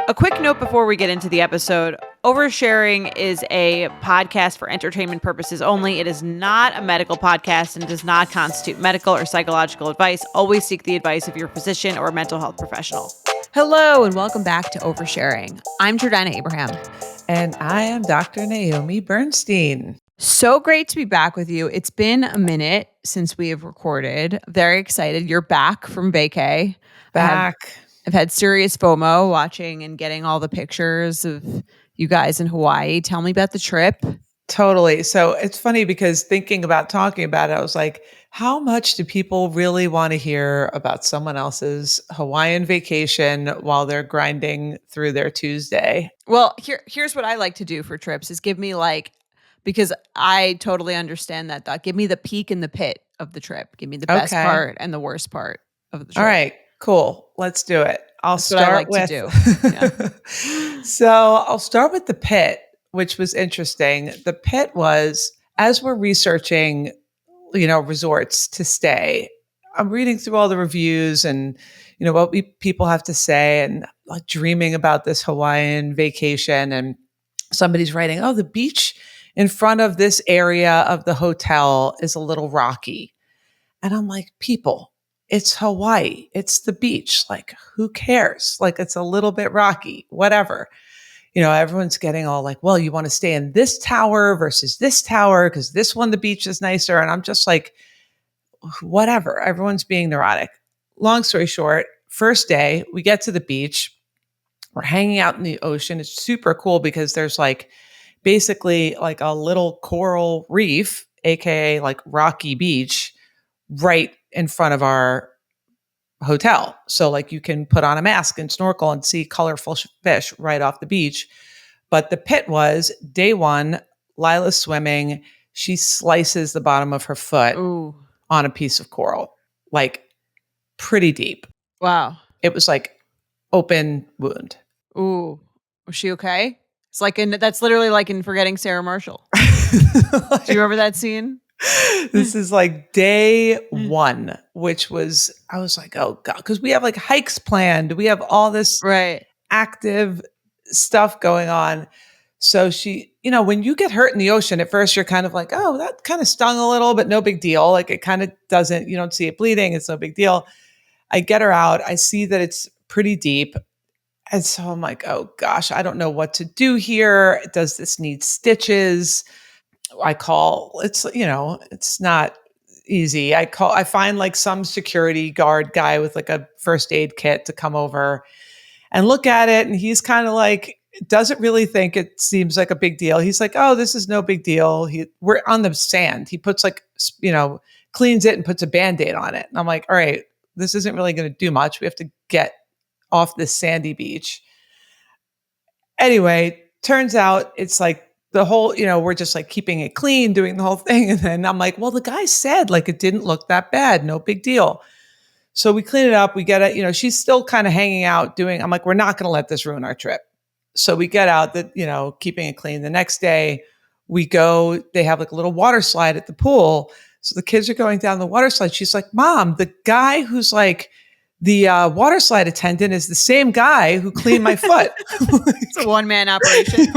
A quick note before we get into the episode. Oversharing is a podcast for entertainment purposes only. It is not a medical podcast and does not constitute medical or psychological advice. Always seek the advice of your physician or mental health professional. Hello and welcome back to Oversharing. I'm Jordana Abraham. And I am Dr. Naomi Bernstein. So great to be back with you. It's been a minute since we have recorded. Very excited. You're back from vacay. I've had serious FOMO watching and getting all the pictures of you guys in Hawaii. Tell me about the trip. Totally. So it's funny because thinking about talking about it, I was like, how much do people really want to hear about someone else's Hawaiian vacation while they're grinding through their Tuesday? Well, here's what I like to do for trips is give me because I totally understand that thought. Give me the peak and the pit of the trip. Give me the best part and the worst part of the trip. All right. Cool. Let's do it. That's start what I like to do. Yeah. So I'll start with the pit, which was interesting. The pit was, as we're researching, resorts to stay, I'm reading through all the reviews and, what people have to say and like dreaming about this Hawaiian vacation. And somebody's writing, the beach in front of this area of the hotel is a little rocky. And I'm like, people, it's Hawaii. It's the beach. Like, who cares? Like, it's a little bit rocky, whatever. Everyone's getting all like, well, you want to stay in this tower versus this tower because this one, the beach is nicer. And I'm just like, whatever. Everyone's being neurotic. Long story short, first day, we get to the beach. We're hanging out in the ocean. It's super cool because there's basically a little coral reef, AKA rocky beach, right in front of our hotel. So you can put on a mask and snorkel and see colorful fish right off the beach. But the pit was day one, Lila's swimming. She slices the bottom of her foot on a piece of coral, pretty deep. Wow. It was open wound. Ooh. Was she okay? It's that's literally like in Forgetting Sarah Marshall. Do you remember that scene? This is day one, which was, I was like, oh God, because we have hikes planned. We have all this active stuff going on. So she, when you get hurt in the ocean, at first you're kind of like, oh, that kind of stung a little, but no big deal. It kind of doesn't, you don't see it bleeding. It's no big deal. I get her out. I see that it's pretty deep. And so I'm like, oh gosh, I don't know what to do here. Does this need stitches? It's not easy. I find some security guard guy with a first aid kit to come over and look at it. And he's kind of doesn't really think it seems like a big deal. He's like, oh, this is no big deal. We're on the sand. He puts cleans it and puts a Band-Aid on it. And I'm like, all right, this isn't really going to do much. We have to get off this sandy beach. Anyway, turns out it's the whole, we're just keeping it clean, doing the whole thing. And then I'm like, well, the guy said it didn't look that bad. No big deal. So we clean it up. We get it. She's still kind of hanging out I'm like, we're not going to let this ruin our trip. So we get out keeping it clean. The next day we go, they have a little water slide at the pool. So the kids are going down the water slide. She's like, Mom, the guy who's the water slide attendant is the same guy who cleaned my foot. It's a one-man operation.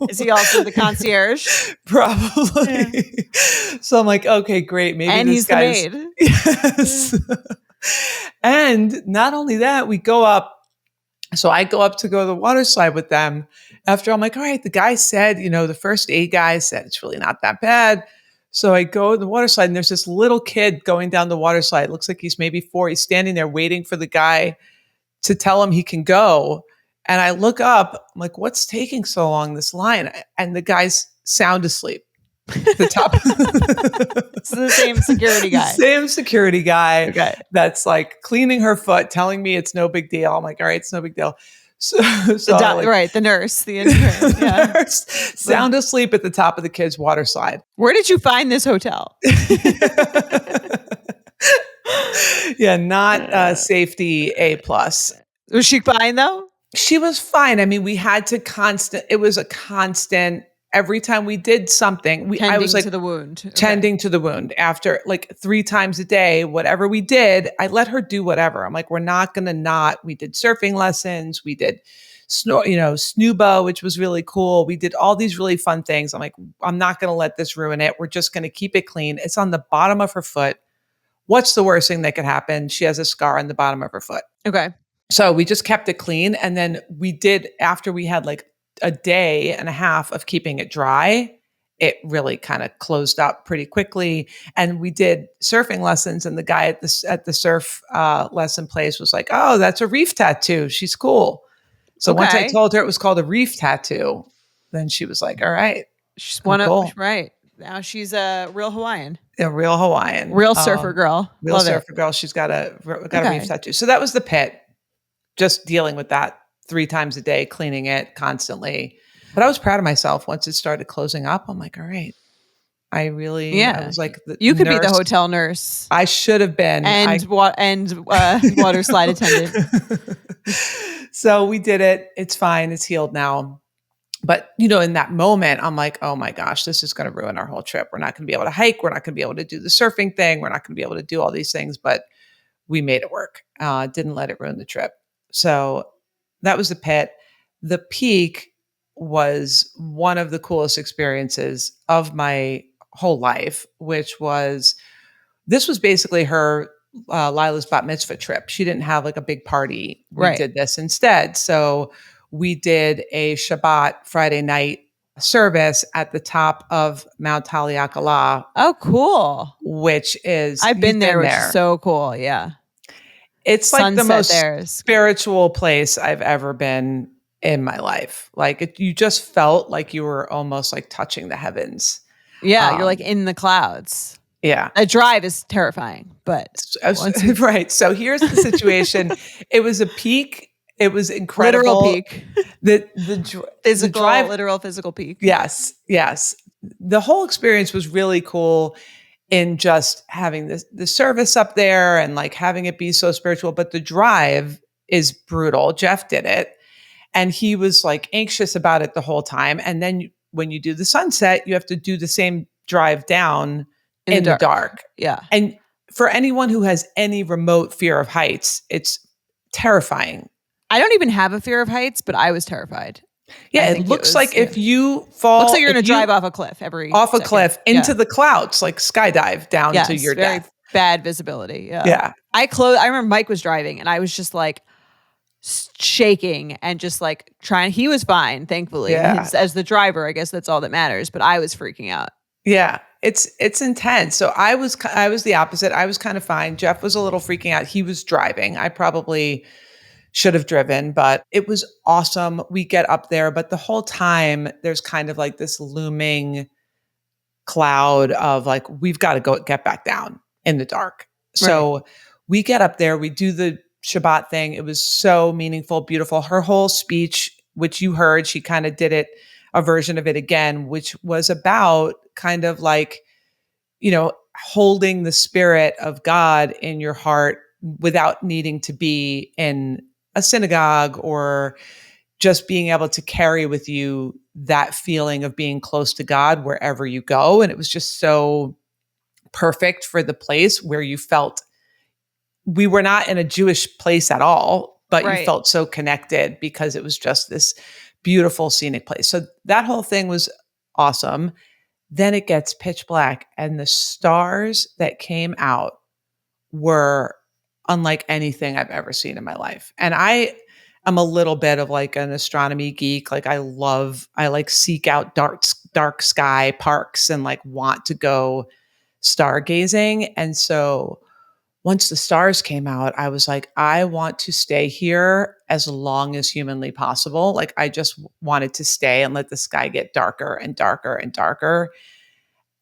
Is he also the concierge? Probably. Yeah. So I'm like, okay, great. Maybe and this he's guy's the maid. Yes. And not only that, we go up. So I go up to go to the water slide with them. After I'm like, all right, the guy said, the first aid guy said it's really not that bad. So I go to the water slide and there's this little kid going down the water slide. It looks like he's maybe 4. He's standing there waiting for the guy to tell him he can go. And I look up, I'm like, what's taking so long, this line? And the guy's sound asleep. The top. It's the same security guy. Same security guy that's cleaning her foot, telling me it's no big deal. I'm like, all right, it's no big deal. So the nurse, the intern, the nurse, sound asleep at the top of the kids' water slide. Where did you find this hotel? Yeah, not safety A+. Was she fine though? She was fine. I mean, we had to it was a constant. Every time we did something, I was to the wound. Okay. Tending to the wound after 3 times a day, whatever we did, I let her do whatever. I'm like, we're not going to we did surfing lessons. We did snooba, which was really cool. We did all these really fun things. I'm like, I'm not going to let this ruin it. We're just going to keep it clean. It's on the bottom of her foot. What's the worst thing that could happen? She has a scar on the bottom of her foot. Okay. So we just kept it clean. And then we did, after we had like a day and a half of keeping it dry, it really kind of closed up pretty quickly. And we did surfing lessons. And the guy at the surf lesson place was like, oh, that's a reef tattoo. She's cool. So once I told her it was called a reef tattoo, then she was like, all right. She's cool. Right. Now she's a real Hawaiian. A real Hawaiian. Real surfer girl. Real surfer girl. She's got a reef tattoo. So that was the pit. Just dealing with that 3 times a day, cleaning it constantly. But I was proud of myself once it started closing up. I'm like, all right. I was like, you could be the hotel nurse. I should have been. And water slide attendant. So we did it. It's fine. It's healed now. But, in that moment, I'm like, oh my gosh, this is going to ruin our whole trip. We're not going to be able to hike. We're not going to be able to do the surfing thing. We're not going to be able to do all these things. But we made it work. Didn't let it ruin the trip. So that was the pit. The peak was one of the coolest experiences of my whole life, which was, this was basically her, Lila's bat mitzvah trip. She didn't have like a big party. We did this instead. So we did a Shabbat Friday night service at the top of Mount Haleakala. Oh, cool. Which is, I've been there, which is so cool. Yeah. It's like the most spiritual place I've ever been in my life. Like you just felt like you were almost like touching the heavens. Yeah. You're like in the clouds. Yeah. A drive is terrifying, but. Right. So here's the situation. It was a peak. It was incredible. Literal peak. Literal physical peak. Yes. Yes. The whole experience was really cool in just having the service up there and like having it be so spiritual. But the drive is brutal. Jeff did it. And he was like anxious about it the whole time. And then when you do the sunset, you have to do the same drive down in the dark. Yeah. And for anyone who has any remote fear of heights, it's terrifying. I don't even have a fear of heights, but I was terrified. Yeah, it looks like if you fall, looks like you're going to drive off a cliff into the clouds, like skydive down to your very death. Bad visibility. Yeah. Yeah. I remember Mike was driving and I was just like shaking and just like trying. He was fine, thankfully. Yeah. As the driver, I guess that's all that matters. But I was freaking out. Yeah, it's intense. So I was the opposite. I was kind of fine. Jeff was a little freaking out. He was driving. I probably should have driven, but it was awesome. We get up there, but the whole time there's kind of like this looming cloud of like, we've got to get back down in the dark. So we get up there, we do the Shabbat thing. It was so meaningful, beautiful. Her whole speech, which you heard, she kind of did a version of it again, which was about kind of like, holding the spirit of God in your heart without needing to be in a synagogue or just being able to carry with you that feeling of being close to God wherever you go. And it was just so perfect for the place where you felt we were not in a Jewish place at all, but you felt so connected because it was just this beautiful scenic place. So that whole thing was awesome. Then it gets pitch black and the stars that came out were unlike anything I've ever seen in my life. And I am a little bit of like an astronomy geek. Like I like seek out dark sky parks and like want to go stargazing. And so once the stars came out, I was like, I want to stay here as long as humanly possible. Like I just wanted to stay and let the sky get darker and darker and darker.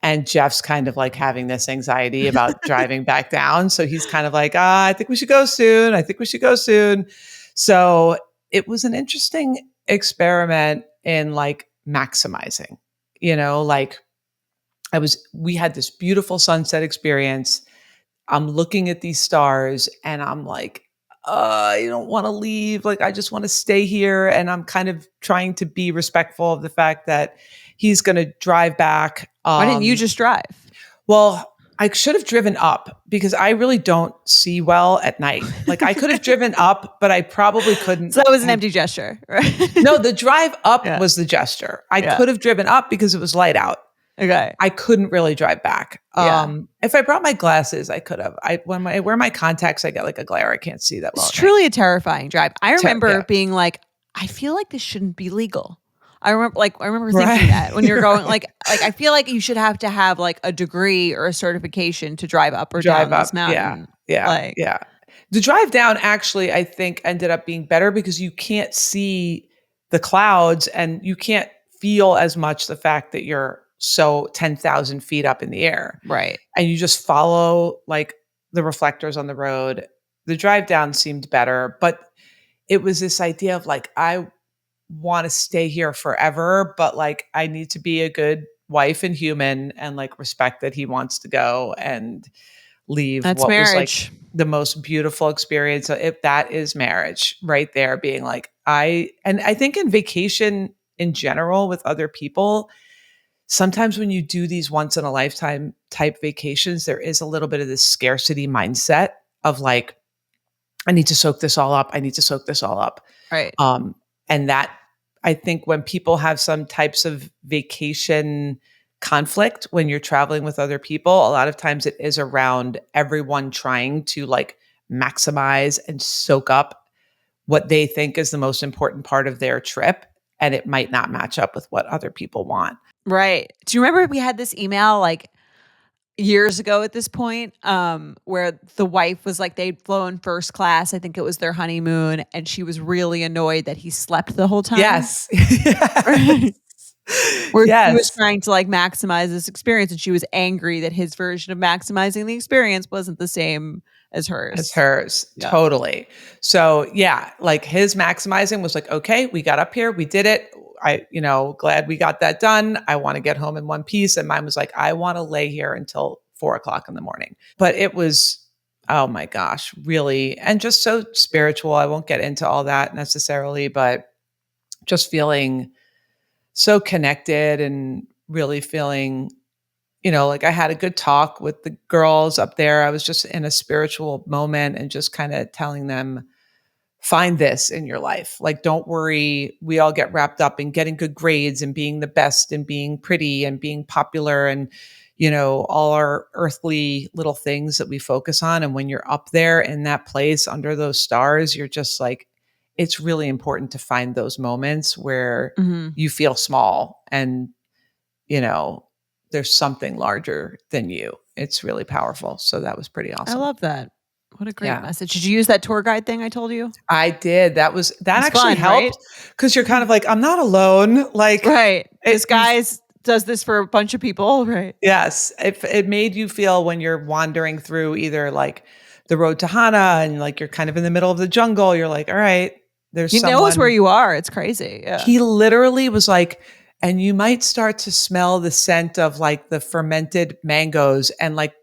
And Jeff's kind of like having this anxiety about driving back down. So he's kind of like, I think we should go soon. I think we should go soon. So it was an interesting experiment in like maximizing, like we had this beautiful sunset experience. I'm looking at these stars and I'm like, I don't want to leave. Like, I just want to stay here. And I'm kind of trying to be respectful of the fact that he's going to drive back. Why didn't you just drive? Well, I should have driven up because I really don't see well at night. Like I could have driven up, but I probably couldn't. So that was an empty gesture, right? No, the drive up Yeah. was the gesture. I Yeah. could have driven up because it was light out. Okay. I couldn't really drive back. Yeah. If I brought my glasses, I could have. When I wear my contacts, I get like a glare. I can't see that well. It's truly a terrifying drive. I remember yeah. being like, I feel like this shouldn't be legal. I remember thinking Right. that when you're going like I feel like you should have to have like a degree or a certification to drive up or down this mountain. Yeah. The drive down actually, I think, ended up being better because you can't see the clouds and you can't feel as much the fact that you're so 10,000 feet up in the air. Right. And you just follow like the reflectors on the road. The drive down seemed better, but it was this idea of like, I want to stay here forever, but like I need to be a good wife and human and like respect that he wants to go and leave. That's what marriage. was like the most beautiful experience. So if that is marriage right there, being like, I think in vacation in general with other people, sometimes when you do these once in a lifetime type vacations, there is a little bit of this scarcity mindset of like, I need to soak this all up. I need to soak this all up. Right. And that I think when people have some types of vacation conflict, when you're traveling with other people, a lot of times it is around everyone trying to like maximize and soak up what they think is the most important part of their trip. And it might not match up with what other people want. Right. Do you remember we had this email like years ago at this point, where the wife was like, they'd flown first class. I think it was their honeymoon. And she was really annoyed that he slept the whole time. Yes. Right? Where Yes. he was trying to like maximize this experience. And she was angry that his version of maximizing the experience wasn't the same as hers. Yeah. Totally. So yeah, like his maximizing was like, okay, we got up here, we did it. Glad we got that done. I want to get home in one piece. And mine was like, I want to lay here until 4:00 in the morning. But it was, oh my gosh, really, and just so spiritual. I won't get into all that necessarily, but just feeling so connected and really feeling, like I had a good talk with the girls up there. I was just in a spiritual moment and just kind of telling them, find this in your life. Like, don't worry. We all get wrapped up in getting good grades and being the best and being pretty and being popular and, all our earthly little things that we focus on. And when you're up there in that place under those stars, you're just like, it's really important to find those moments where you feel small and, there's something larger than you. It's really powerful. So that was pretty awesome. I love that. What a great message. Did you use that tour guide thing I told you? I did. That actually fun, helped because you're kind of like, I'm not alone. Like, right. This guy does this for a bunch of people. Right. Yes. It made you feel when you're wandering through either like the road to Hana and like you're kind of in the middle of the jungle. You're like, all right, he knows where you are. It's crazy. Yeah. He literally was like, and you might start to smell the scent of like the fermented mangoes and like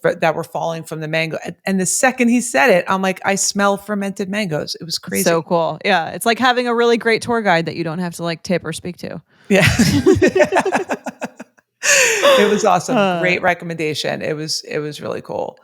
that were falling from the mango. And the second he said it, I'm like, I smell fermented mangoes. It was crazy. So cool. Yeah. It's like having a really great tour guide that you don't have to like tip or speak to. Yeah. It was awesome. Great recommendation. It was really cool.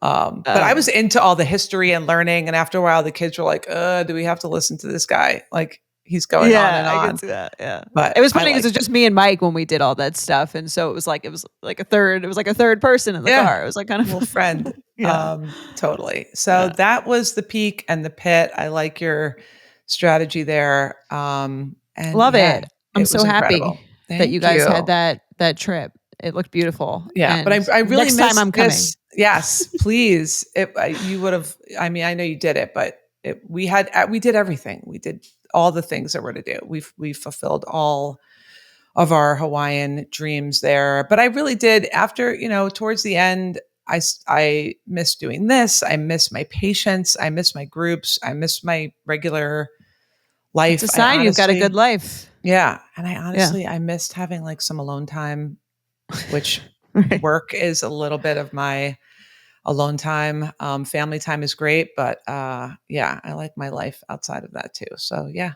But I was into all the history and learning. And after a while, the kids were like, do we have to listen to this guy? Like, he's going on and on. I can see that. Yeah. But it was funny because it was just me and Mike when we did all that stuff. And so it was like a third person in the car. It was like kind of a little friend. Yeah. Totally. So that was the peak and the pit. I like your strategy there. And love it. I'm so happy that you guys had that trip. It looked beautiful. Yeah. And but I really next time I'm coming. Yes, please. You would have, I mean, I know you did it, but we did everything. We did all the things that we're to do. We fulfilled all of our Hawaiian dreams there. But I really did after, towards the end, I miss doing this. I miss my patients. I miss my groups. I miss my regular life. It's a sign you've got a good life. Yeah. And I missed having like some alone time, which work is a little bit of my alone time. Family time is great, but I like my life outside of that too. So yeah.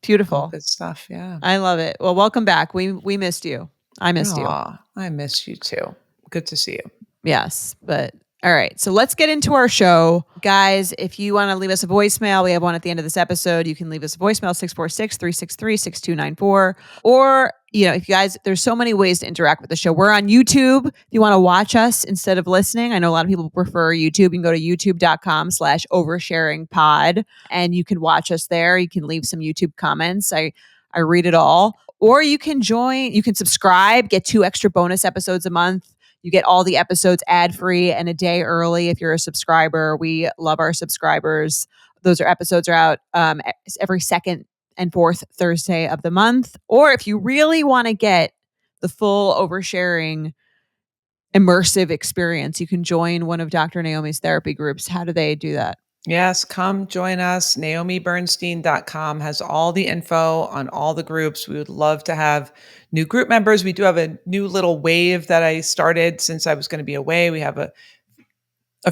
Beautiful. Good stuff. Yeah. I love it. Well, welcome back. We missed you. I missed you. I miss you too. Good to see you. Yes, but all right. So let's get into our show. Guys, if you want to leave us a voicemail, we have one at the end of this episode. You can leave us a voicemail 646-363-6294. Or, if you guys, there's so many ways to interact with the show. We're on YouTube. If you want to watch us instead of listening, I know a lot of people prefer YouTube. You can go to youtube.com/oversharingpod and you can watch us there. You can leave some YouTube comments. I read it all. Or you can subscribe, get 2 extra bonus episodes a month. You get all the episodes ad-free and a day early if you're a subscriber. We love our subscribers. Episodes are out every second and fourth Thursday of the month. Or if you really want to get the full Oversharing immersive experience, you can join one of Dr. Naomi's therapy groups. How do they do that? Yes, come join us. NaomiBernstein.com has all the info on all the groups. We would love to have new group members. We do have a new little wave that I started since I was going to be away. We have a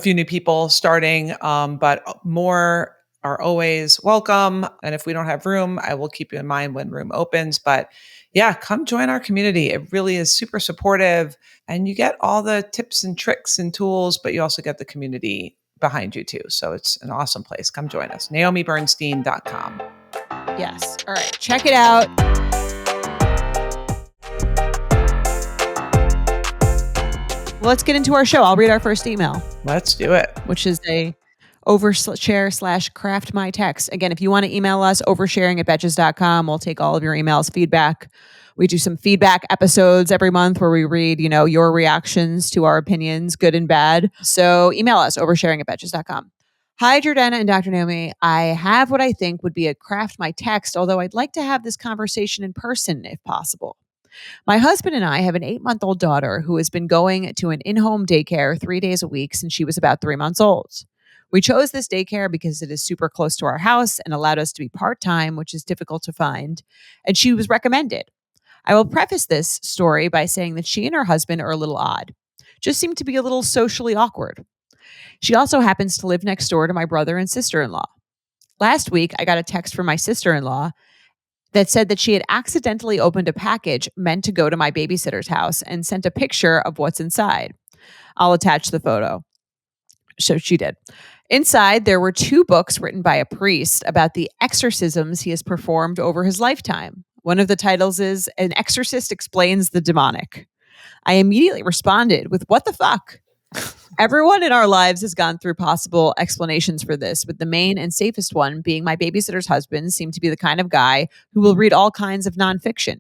few new people starting, but more are always welcome. And if we don't have room, I will keep you in mind when room opens. But yeah, come join our community. It really is super supportive. And you get all the tips and tricks and tools, but you also get the community behind you too. So it's an awesome place. Come join us. NaomiBernstein.com. Yes. All right. Check it out. Let's get into our show. I'll read our first email. Let's do it. Which is a overshare/craft my text. Again, if you want to email us, oversharing@betches.com. We'll take all of your emails, feedback. We do some feedback episodes every month where we read, your reactions to our opinions, good and bad. So email us, oversharing@betches.com. Hi, Jordana and Dr. Naomi. I have what I think would be a craft my text, although I'd like to have this conversation in person if possible. My husband and I have an 8-month-old daughter who has been going to an in-home daycare 3 days a week since she was about 3 months old. We chose this daycare because it is super close to our house and allowed us to be part-time, which is difficult to find, and she was recommended. I will preface this story by saying that she and her husband are a little odd, just seem to be a little socially awkward. She also happens to live next door to my brother and sister-in-law. Last week, I got a text from my sister-in-law that said that she had accidentally opened a package meant to go to my babysitter's house and sent a picture of what's inside. I'll attach the photo. So she did. Inside, there were 2 books written by a priest about the exorcisms he has performed over his lifetime. One of the titles is An Exorcist Explains the Demonic. I immediately responded with, what the fuck? Everyone in our lives has gone through possible explanations for this, with the main and safest one being my babysitter's husband seemed to be the kind of guy who will read all kinds of nonfiction.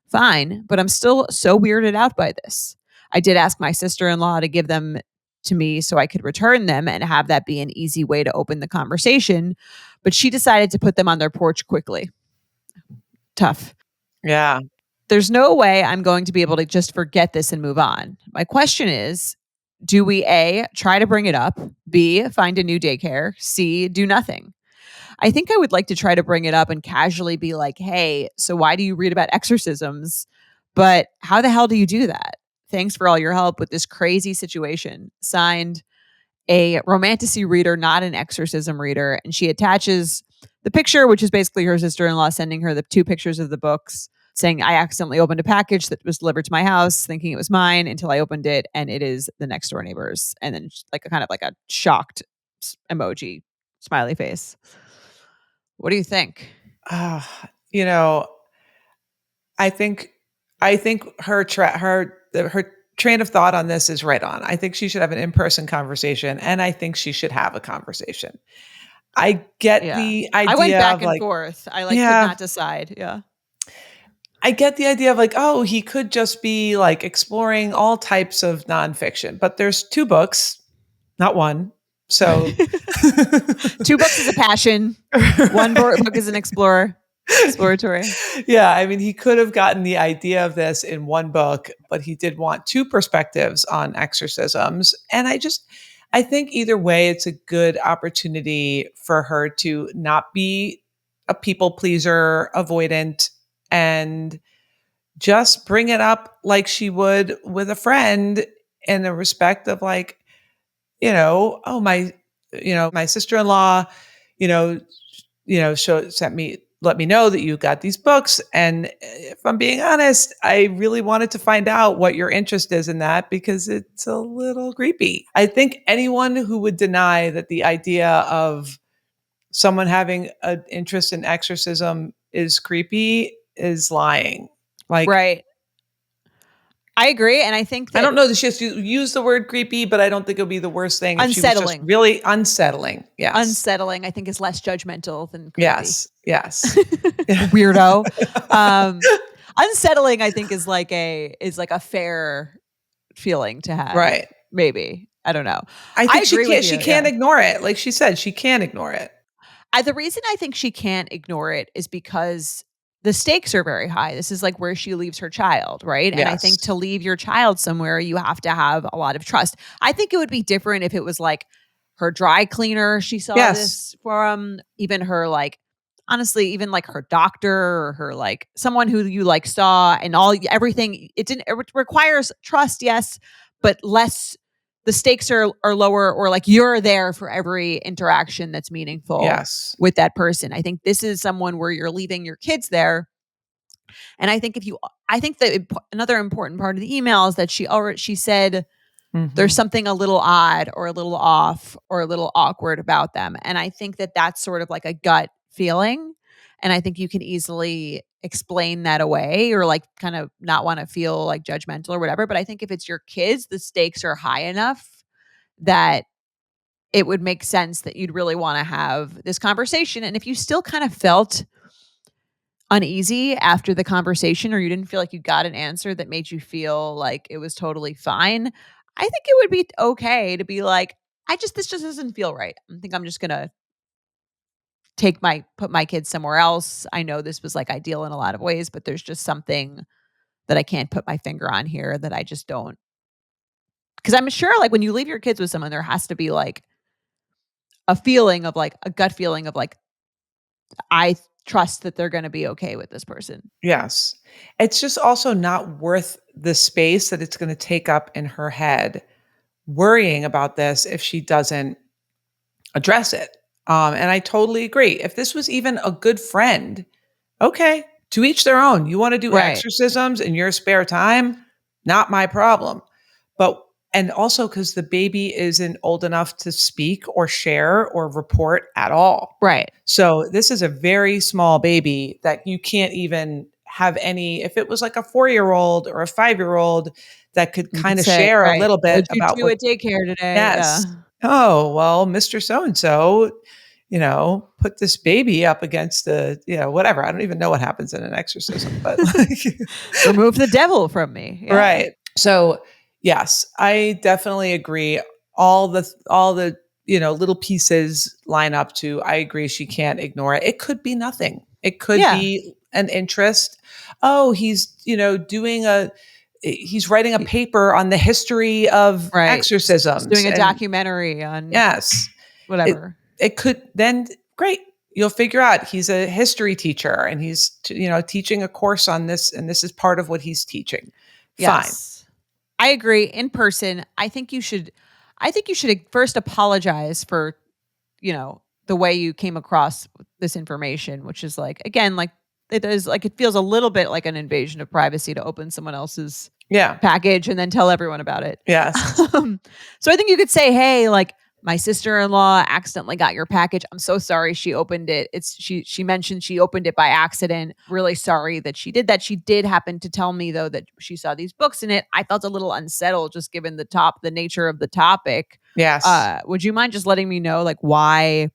Fine, but I'm still so weirded out by this. I did ask my sister-in-law to give them to me so I could return them and have that be an easy way to open the conversation, but she decided to put them on their porch quickly. Tough. Yeah. There's no way I'm going to be able to just forget this and move on. My question is, do we A, try to bring it up, B, find a new daycare, C, do nothing? I think I would like to try to bring it up and casually be like, hey, so why do you read about exorcisms? But how the hell do you do that? Thanks for all your help with this crazy situation. Signed, a romantasy reader, not an exorcism reader. And she attaches the picture, which is basically her sister-in-law sending her the 2 pictures of the books, saying, I accidentally opened a package that was delivered to my house thinking it was mine until I opened it and it is the next door neighbor's. And then like a kind of like a shocked emoji, smiley face. What do you think? I think her train of thought on this is right on. I think she should have an in-person conversation, and I think she should have a conversation. I get the idea. I went back and forth. I could not decide. Yeah. I get the idea of like, oh, he could just be like exploring all types of nonfiction, but there's 2 books, not one. So 2 books is a passion. 1 book is an exploratory. Yeah. I mean, he could have gotten the idea of this in 1 book, but he did want 2 perspectives on exorcisms. And I think either way, it's a good opportunity for her to not be a people pleaser, avoidant, and just bring it up like she would with a friend in the respect of like, my sister-in-law, sent me let me know that you got these books. And if I'm being honest, I really wanted to find out what your interest is in that because it's a little creepy. I think anyone who would deny that the idea of someone having an interest in exorcism is creepy is lying. Like, right. I agree. And I think that I don't know that she has to use the word creepy, but I don't think it would be the worst thing if she was just unsettling. really unsettling. Yes. Unsettling, I think, is less judgmental than creepy. Yes. Yes. Weirdo. Unsettling, I think, is like a fair feeling to have. Right. Maybe. I don't know. I think agree with she you, can't yeah. ignore it. Like she said, she can't ignore it. The reason I think she can't ignore it is because the stakes are very high. This is like where she leaves her child, right? And I think Yes. to leave your child somewhere, you have to have a lot of trust. I think it would be different if it was like her dry cleaner she saw Yes. this from, even her like, honestly, even like her doctor or her like someone who you like saw and everything. It requires trust, yes, but less. The stakes are lower, or like you're there for every interaction that's meaningful Yes. with that person. I think this is someone where you're leaving your kids there. And I think that another important part of the email is that she said there's something a little odd or a little off or a little awkward about them. And I think that that's sort of like a gut feeling. And I think you can easily explain that away or like kind of not want to feel like judgmental or whatever. But I think if it's your kids, the stakes are high enough that it would make sense that you'd really want to have this conversation. And if you still kind of felt uneasy after the conversation, or you didn't feel like you got an answer that made you feel like it was totally fine, I think it would be okay to be like, this just doesn't feel right. I think I'm just going to put my kids somewhere else. I know this was like ideal in a lot of ways, but there's just something that I can't put my finger on here that I just don't. Because I'm sure like when you leave your kids with someone, there has to be like a gut feeling of like, I trust that they're going to be okay with this person. Yes. It's just also not worth the space that it's going to take up in her head worrying about this if she doesn't address it. And I totally agree. If this was even a good friend, okay, to each their own. You want to do Right. exorcisms in your spare time? Not my problem. And also because the baby isn't old enough to speak or share or report at all. Right. So this is a very small baby that you can't even have any, if it was like a 4-year-old or a 5-year-old that could kind of share a little bit What'd you about do at daycare today? yes. Yeah. Oh, well, Mr. So-and-so, put this baby up against whatever. I don't even know what happens in an exorcism, but like, remove the devil from me. Yeah. Right. So yes, I definitely agree. All the little pieces line up to, I agree, she can't ignore it. It could be nothing. It could be an interest. Oh, he's he's writing a paper on the history of exorcisms. He's doing a documentary on whatever. It could then great. You'll figure out he's a history teacher and he's teaching a course on this, and this is part of what he's teaching. Yes. Fine. I agree. In person, I think you should first apologize for, the way you came across this information, which is like, again, like it feels a little bit like an invasion of privacy to open someone else's package and then tell everyone about it. Yes. So I think you could say, hey, like, my sister-in-law accidentally got your package. I'm so sorry she opened it. She mentioned she opened it by accident. Really sorry that she did that. She did happen to tell me though that she saw these books in it. I felt a little unsettled just given the nature of the topic. Yes. Would you mind just letting me know like why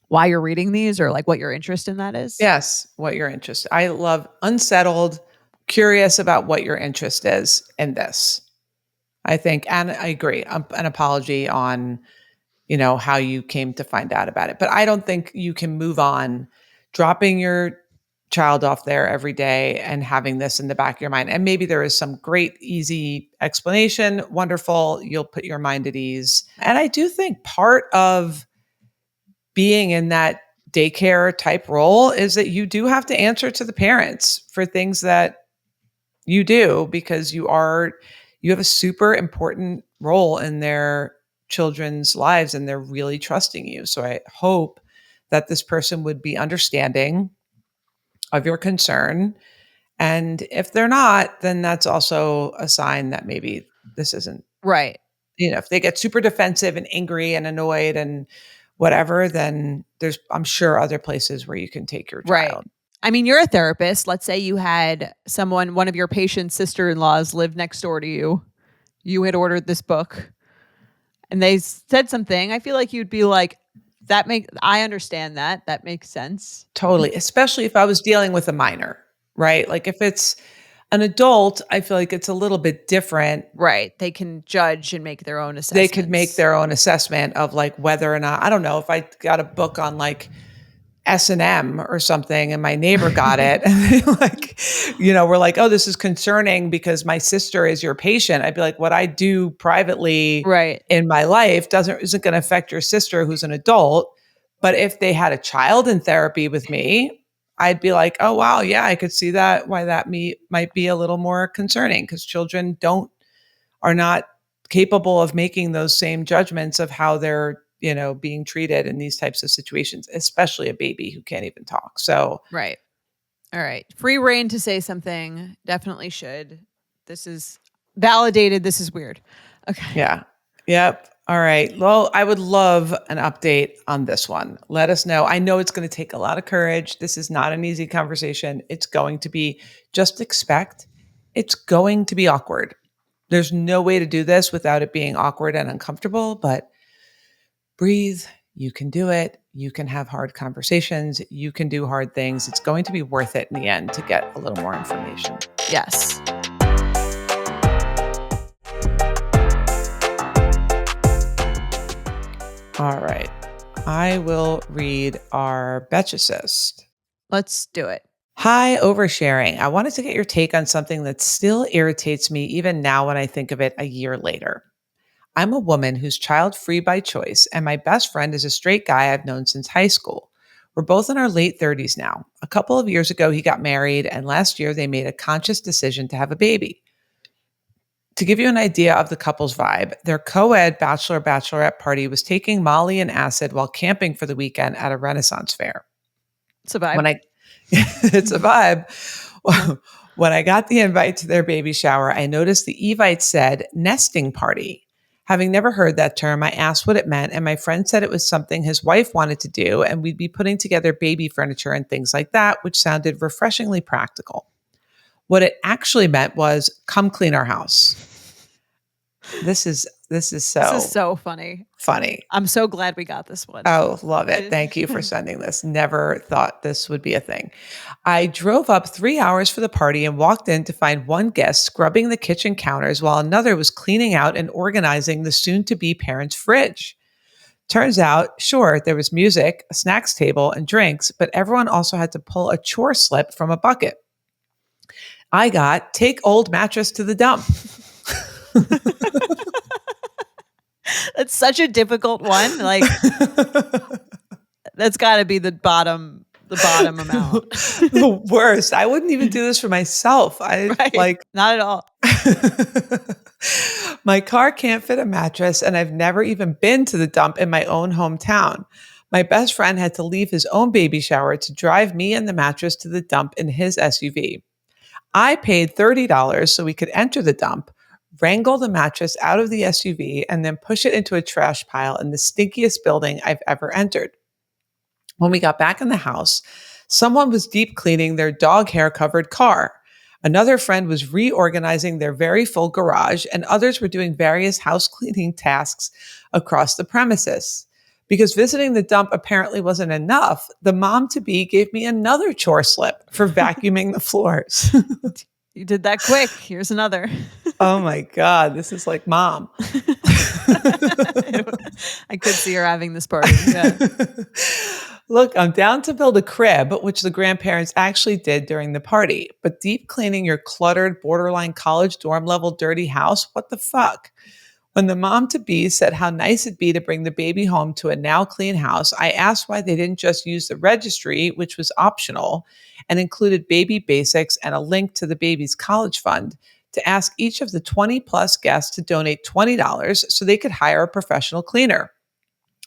you're reading these or like what your interest in that is? Yes, what your interest. I love unsettled, curious about what your interest is in this. I think, and I agree, an apology on, how you came to find out about it. But I don't think you can move on dropping your child off there every day and having this in the back of your mind. And maybe there is some great, easy explanation. Wonderful. You'll put your mind at ease. And I do think part of being in that daycare type role is that you do have to answer to the parents for things that you do because you have a super important role in their children's lives and they're really trusting you. So I hope that this person would be understanding of your concern. And if they're not, then that's also a sign that maybe this isn't, Right. if they get super defensive and angry and annoyed and whatever, then there's, I'm sure, other places where you can take your Right. child. I mean, you're a therapist. Let's say you had one of your patient's sister-in-laws live next door to you. You had ordered this book and they said something. I feel like you'd be like, I understand that. That makes sense. Totally. Especially if I was dealing with a minor, right? Like if it's an adult, I feel like it's a little bit different. Right. They can judge and make their own assessments. They could make their own assessment of like whether or not, I don't know, if I got a book on like S&M or something and my neighbor got it and like, we're like, oh, this is concerning because my sister is your patient. I'd be like, what I do privately right. in my life isn't going to affect your sister who's an adult. But if they had a child in therapy with me, I'd be like, oh, wow, yeah, I could see that, why that might be a little more concerning because children are not capable of making those same judgments of how they're being treated in these types of situations, especially a baby who can't even talk. So, right. All right. Free reign to say something. Definitely should. This is validated. This is weird. Okay. Yeah. Yep. All right. Well, I would love an update on this one. Let us know. I know it's going to take a lot of courage. This is not an easy conversation. It's going to be, just expect, it's going to be awkward. There's no way to do this without it being awkward and uncomfortable, but breathe. You can do it. You can have hard conversations. You can do hard things. It's going to be worth it in the end to get a little more information. Yes. All right. I will read our Betchicist. Let's do it. Hi, Oversharing. I wanted to get your take on something that still irritates me even now when I think of it a year later. I'm a woman who's child-free by choice, and my best friend is a straight guy I've known since high school. We're both in our late 30s now. A couple of years ago, he got married, and last year they made a conscious decision to have a baby. To give you an idea of the couple's vibe, their co-ed bachelorette party was taking Molly and acid while camping for the weekend at a Renaissance fair. It's a vibe. It's a vibe. When I got the invite to their baby shower, I noticed the evite said nesting party. Having never heard that term, I asked what it meant, and my friend said it was something his wife wanted to do, and we'd be putting together baby furniture and things like that, which sounded refreshingly practical. What it actually meant was, come clean our house. This is so funny. I'm so glad we got this one. Oh, love it. Thank you for sending this. Never thought this would be a thing. I drove up 3 hours for the party and walked in to find one guest scrubbing the kitchen counters while another was cleaning out and organizing the soon-to-be parents' fridge. Turns out, sure, there was music, a snacks table, and drinks, but everyone also had to pull a chore slip from a bucket. I got, take old mattress to the dump. That's such a difficult one. Like, that's got to be the bottom amount. The worst. I wouldn't even do this for myself. Not at all. My car can't fit a mattress, and I've never even been to the dump in my own hometown. My best friend had to leave his own baby shower to drive me and the mattress to the dump in his SUV. I paid $30 so we could enter the dump, wrangle the mattress out of the SUV, and then push it into a trash pile in the stinkiest building I've ever entered. When we got back in the house, someone was deep cleaning their dog hair covered car. Another friend was reorganizing their very full garage, and others were doing various house cleaning tasks across the premises. Because visiting the dump apparently wasn't enough, the mom-to-be gave me another chore slip for vacuuming the floors. You did that quick. Here's another. Oh my God, this is like mom. I could see her having this party. Yeah. Look, I'm down to build a crib, which the grandparents actually did during the party. But deep cleaning your cluttered, borderline college dorm level dirty house, what the fuck? When the mom-to-be said how nice it'd be to bring the baby home to a now clean house, I asked why they didn't just use the registry, which was optional, and included baby basics and a link to the baby's college fund, to ask each of the 20 plus guests to donate $20 so they could hire a professional cleaner.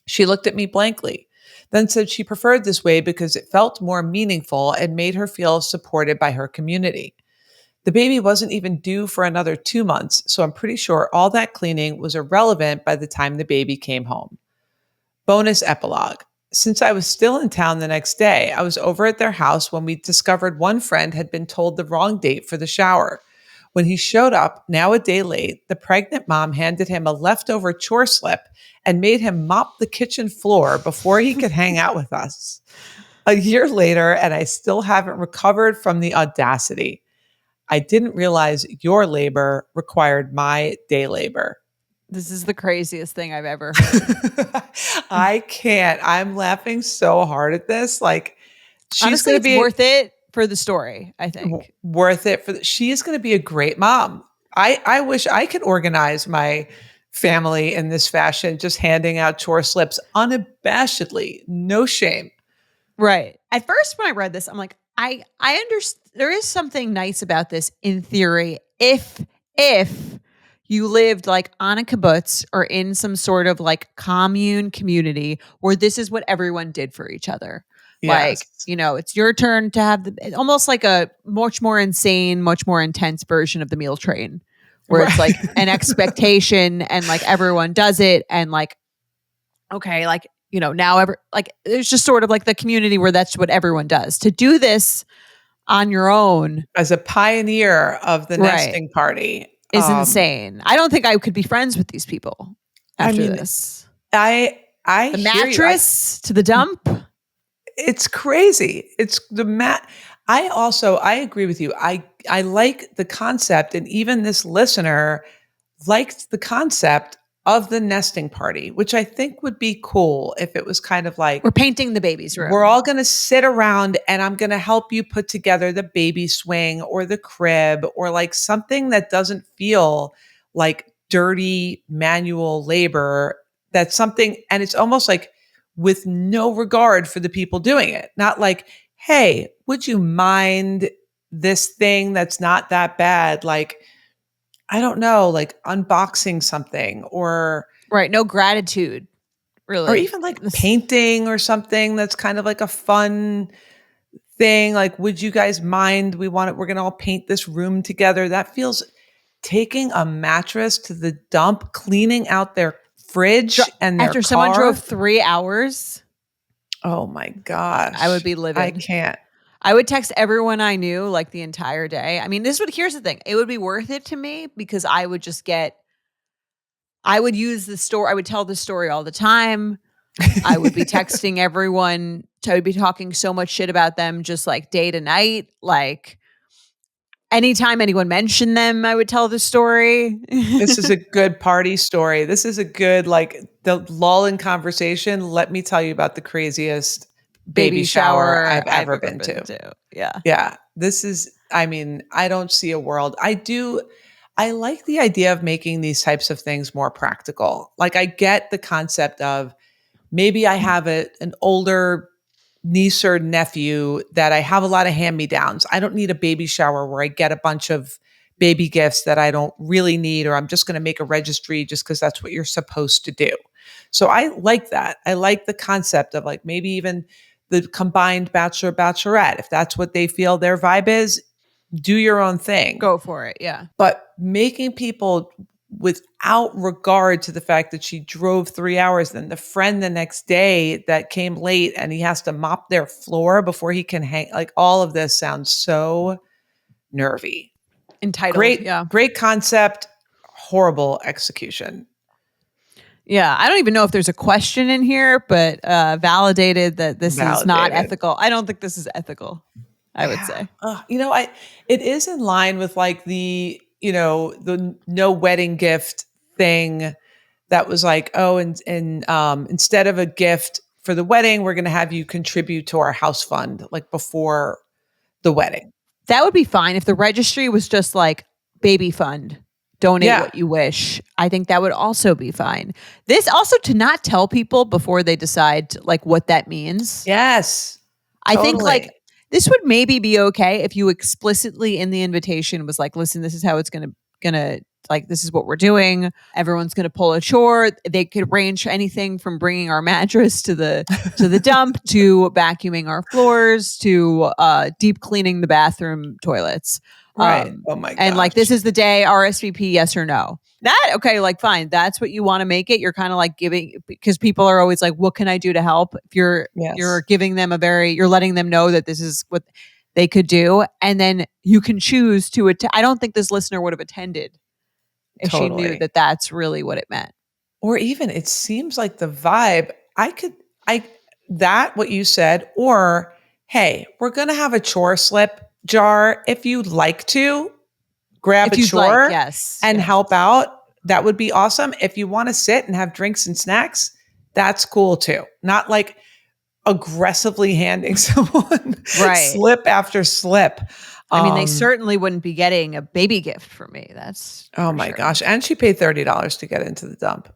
She looked at me blankly. then said she preferred this way because it felt more meaningful and made her feel supported by her community. The baby wasn't even due for another 2 months, so I'm pretty sure all that cleaning was irrelevant by the time the baby came home. Bonus epilogue. Since I was still in town the next day, I was over at their house when we discovered one friend had been told the wrong date for the shower. When he showed up, now a day late, the pregnant mom handed him a leftover chore slip and made him mop the kitchen floor before he could hang out with us. A year later, and I still haven't recovered from the audacity. I didn't realize your labor required my day labor. This is the craziest thing I've ever heard. I can't. I'm laughing so hard at this. Like, she's Honestly, going to it's be worth it for the story, I think. worth it for. She's going to be a great mom. I wish I could organize my family in this fashion, just handing out chore slips unabashedly, no shame. Right. At first, when I read this, I'm like, I understand. There is something nice about this in theory, if you lived like on a kibbutz or in some sort of like commune community where this is what everyone did for each other. Like, Yes. it's your turn to have almost like a much more insane, much more intense version of the meal train where it's like an expectation and like everyone does it. And like, okay, like, now there's just sort of like the community where that's what everyone does. To do this on your own As a pioneer of the nesting party is insane. I don't think I could be friends with these people after this. I The mattress to the dump. It's crazy. It's the I agree with you. I like the concept, and even this listener liked the concept of the nesting party, which I think would be cool if it was kind of like, we're painting the baby's room. We're all going to sit around and I'm going to help you put together the baby swing or the crib or like something that doesn't feel like dirty manual labor. That's something, and it's almost like with no regard for the people doing it. Not like, hey, would you mind this thing that's not that bad? Like, I don't know, like unboxing something or right. No gratitude, really. Or even like painting or something that's kind of like a fun thing. Like, would you guys mind? We're going to all paint this room together. That feels taking a mattress to the dump, cleaning out their fridge and their after car. Someone drove 3 hours. Oh my gosh. I would be livid. I can't. I would text everyone I knew like the entire day. I mean, here's the thing. It would be worth it to me because I would use the story. I would tell the story all the time. I would be texting everyone. I would be talking so much shit about them just like day to night. Like anytime anyone mentioned them, I would tell the story. This is a good party story. This is a good, like the lull in conversation. Let me tell you about the craziest baby shower I've ever been to. Yeah. Yeah. This is, I mean, I don't see a world. I like the idea of making these types of things more practical. Like I get the concept of maybe I have an older niece or nephew that I have a lot of hand-me-downs. I don't need a baby shower where I get a bunch of baby gifts that I don't really need, or I'm just going to make a registry just because that's what you're supposed to do. So I like that. I like the concept of like maybe even the combined bachelor, bachelorette. If that's what they feel their vibe is, do your own thing. Go for it. Yeah. But making people without regard to the fact that she drove 3 hours, then the friend the next day that came late and he has to mop their floor before he can hang, like all of this sounds so nervy. Entitled. Great concept, horrible execution. Yeah, I don't even know if there's a question in here, but validated that this is not ethical. I don't think this is ethical, I would say. It is in line with like the no wedding gift thing that was like, oh, and instead of a gift for the wedding, we're going to have you contribute to our house fund like before the wedding. That would be fine if the registry was just like baby fund. Donate what you wish. I think that would also be fine. This also to not tell people before they decide like what that means. Yes. I think like this would maybe be okay if you explicitly in the invitation was like, listen, this is how it's going to gonna like, this is what we're doing. Everyone's gonna pull a chore. They could range anything from bringing our mattress to the dump to vacuuming our floors to deep cleaning the bathroom toilets. Right. Oh my god. And like, this is the day, RSVP, yes or no. That, okay, like fine. That's what you want to make it. You're kind of like giving, because people are always like, what can I do to help? If you're giving them you're letting them know that this is what they could do. And then you can choose to attend. I don't think this listener would have attended if she knew that that's really what it meant. Or even it seems like the vibe, what you said, or, hey, we're going to have a chore slip jar. If you'd like to grab a chore and help out, that would be awesome. If you want to sit and have drinks and snacks, that's cool too. Not like aggressively handing someone slip after slip. I mean, they certainly wouldn't be getting a baby gift from me. That's oh my gosh. And she paid $30 to get into the dump.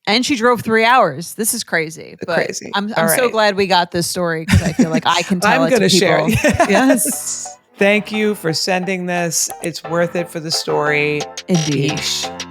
And she drove 3 hours. This is crazy. Crazy. I'm so glad we got this story because I feel like I can tell I'm it to people. Share it. Yes. Thank you for sending this. It's worth it for the story. Indeed. Yeesh.